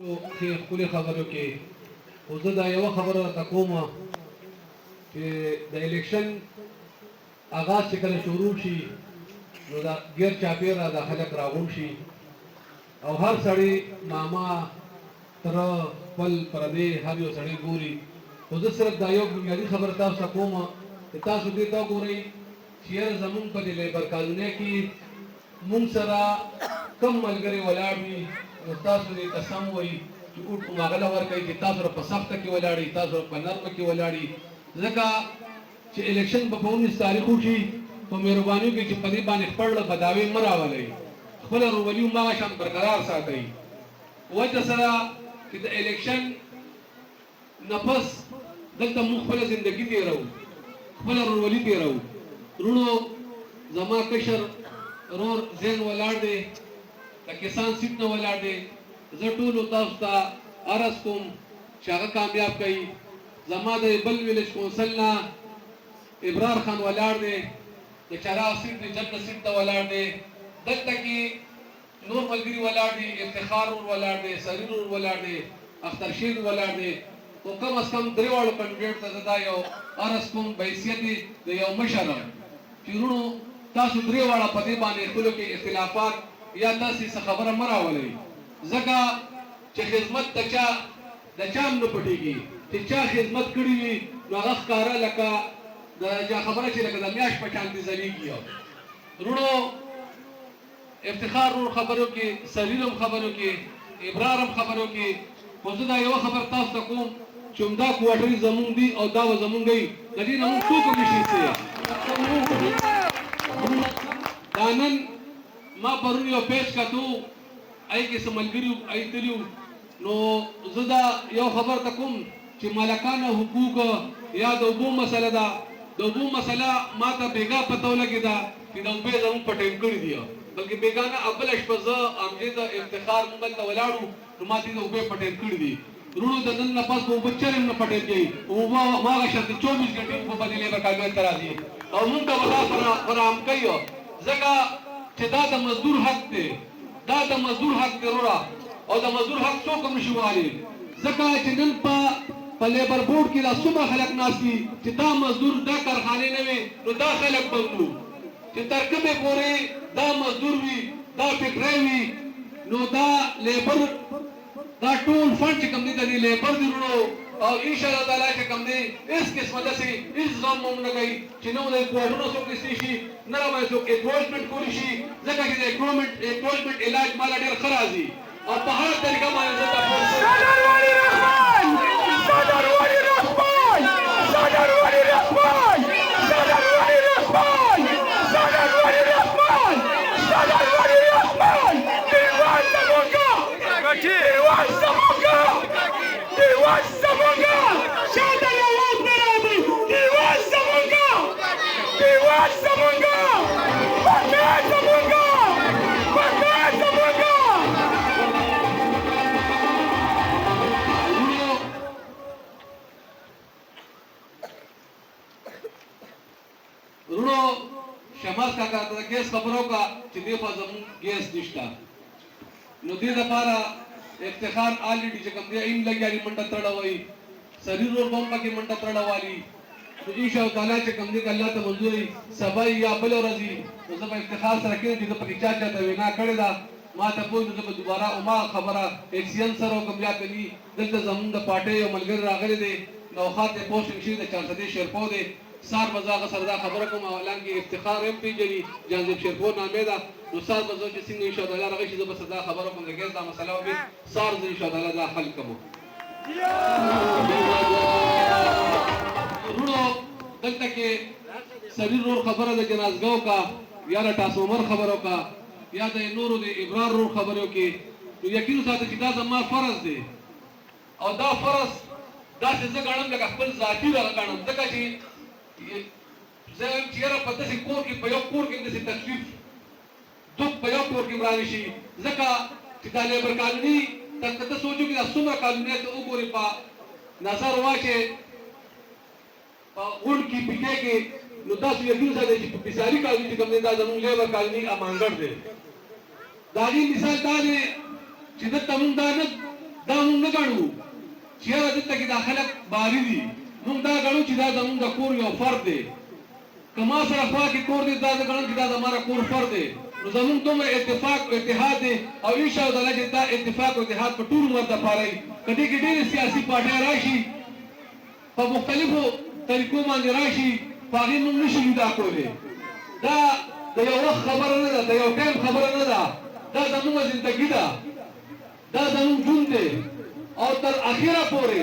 خپل خبرو کې خو زه دا یوه خبره درته کوم چې د الیکشن آغاز چې کله شروع شي نو دا ګیر چاپېره دا خلک راغونډ شي او هر سړی ماما تره خپل پردی هر یو سړی ګوري خو زه صرف دا یو بنیادي خبره تاسو ته کوم چې تاسو دې ته وګورئ چې یاره زمونږ په دې لیبر کالونۍ کې مونږ سره کم ملګري ولاړ وي نو تاسو دې قسم وایي چې اوټ کوم هغه له ورکوئ چې تاسو په سخته کې ولاړئ تاسو په نرمه کې ولاړئ ځکه چې الیکشن به په 19 تاریخ وشي په مهرباني وکړئ چې په دې باندې خپل بداوی مه راولئ خپله ورورولي هماغه شان برقرار ساتئ وجه سره چې د الیکشن نه پس دلته موږ خپله زندګي تېرو خپله ورورولي تېرو وروڼو زما کشر رور زین ولاړ دی د کسان سیټ نه ولاړ دی زه ټولو تاسو ته عرض کوم چې هغه کامیاب کړي زما د بل ویلج کونسل نه ابرار خان ولاړ دی د چراغ سیټ دی جنت سیټ ته ولاړ دی دلته کې نور ملګري ولاړ دي افتخار ور ولاړ دی سریر ور ولاړ دی اختر شیر ولاړ دی او کم از کم درې واړو کینډیډیټ ته زه دا یو عرض کوم بحیثیت د یو مشر چې وروڼو تاسو درې واړه په دې باندې خپلو کې اختلافات یا داسې څه خبره مه راولئ ځکه چې خدمت د چا هم نه پټېږي چې چا خدمت کړي وي نو هغه ښکاره لکه د چا خبره چې لکه د میاشت په شان دې ځلېږي وروڼو افتخار ور خبرو کې سلیل هم خبرو کې ابرار هم خبرو کې خو زه دا یوه خبر تاسو ته کوم چې همدا کوارټري زمونږ دي او دا به زمونږ وي د دې نه مونږ څوک هم نشي څه دا نن ما پرون یو پیش کتو ای کې څه ملګري ای تلي نو زه دا یو خبر ته کوم چې مالکانه حقوق یا د اوبو مسله ده د اوبو مسله ما ته بېګا پته ولګېده چې د اوبې زمونږ په ټیم کړي دي بلکې بېګانه اول شپه زه امجد افتخار موږ هلته ولاړو نو ما ته د اوبې په ټیم کړي دي وروڼو د نن نه پس به اوبه چرې نه په ټیم کوي اوبه هماغه شان 24 ګنټې اوبه به د لیبر کالونۍ ته راځي او موږ ته به دا فراهم کوي ځکه چې دا د مزدور حق دی دا د مزدور حق دی وروره او د مزدور حق څوک هم نشي وهلی ځکه چې نن په لیبر بورډ کې دا څومره خلک ناست دي چې دا مزدور دا کارخانې نه وي نو دا خلک بندو چې تر کومې پورې دا مزدور وي دا فکری وي نو دا لیبر دا ټول فنډ چې کوم دی د دې لیبر دی وروڼو او انشاءالله تعالی چې کوم دی هېڅ قسمه داسې هېڅ غم هم نه کوي چې نه به د کوارټرونو څوک ایستلی شي نه به څوک اکروچمنټ کولی شي ځکه چې د اکروچمنټ علاج ماله ډېر ښه راځي او په هره طریقه باندې زه وروڼو شماس کاکا ته د ګیس خبره وکړه چې دې خوا زمونږ ګیس نشته نو دې دپاره افتخار آلریډي چې کوم دی ایم لګیالي منډه تړه وایي سریر ور به هم پکې منډه تړه والي نو انشاءالله تعالی چې کوم دی که الله ته منظور وي سبا یا بله ورځ وي نو زه به افتخار سره کښېنم چې زه پکې چا چاته وینا کړې ده ما ته پوه نو زه به دوباره هماغه خبره اکسیجن سره وکړم یا که ني دلته زمونږ د پارټۍ یو ملګری راغلی دی نوخات یې پوسټنګ شوي د چارسدې شیرپو دی سار به زه هغه سره دا خبره کوم حالانکې افتخار هم پېژني جانزیب شیرپو نامې ده نو سار به زه چې څنګه انشاءالله تعالی رغی شي زه به سره دا خبره کوم د ګیس دا مسله وبې سار زه انشاءالله تعالی دا حل کوم وروڼو دلته کې سریر رور خبره د جنازګاو کا یا د ټاسومر خبرو کا یا د نورو د ابرار رور خبرو کې نو یقین وساته چې دا زما فرض دی او دا فرض داسې زه ګڼم لکه خپل ذاتي دغه ګڼم ځکه چې زه وایم چې یاره په داسې کور کې په یو کور کې داسې تکلیف دک په یو کور کې هم رانشي ځکه چې دا لیبر کالوني ته ته سوچو چې دا څومره کالونۍ ته وګورې په نظر واچې په غونډ کې پیکې کې نو تاسو یقین وساتئ چې په بساري کالوني چې کوم دی دا زموږ لیبر کالوني امانګړ دی د هغې مثال دا دی چې دلته مونږ دا نه دا موږ نه ګڼو چې یاره دلته کې دا خلک باري دي موږ دا ګڼو چې دا زموږ د کور یو فرد دی که ما سره خوا کې کور دی دا ګڼو چې دا زماره کور فرد دی نو زموږ دومره اتفاق او اتحاد دی او انشاءالله چې دا اتفاق او اتحاد په ټول عمر دپاره وي که دې کې ډېرې سیاسي پارټۍ راشي په مختلفو طریقو باندې راشي په هغې موږ نشو جدا کولی دا د یو وخت خبره نه ده د یو ټایم خبره نه ده دا زموږ زندګي ده دا زموږ ژوند دی او تر اخره پورې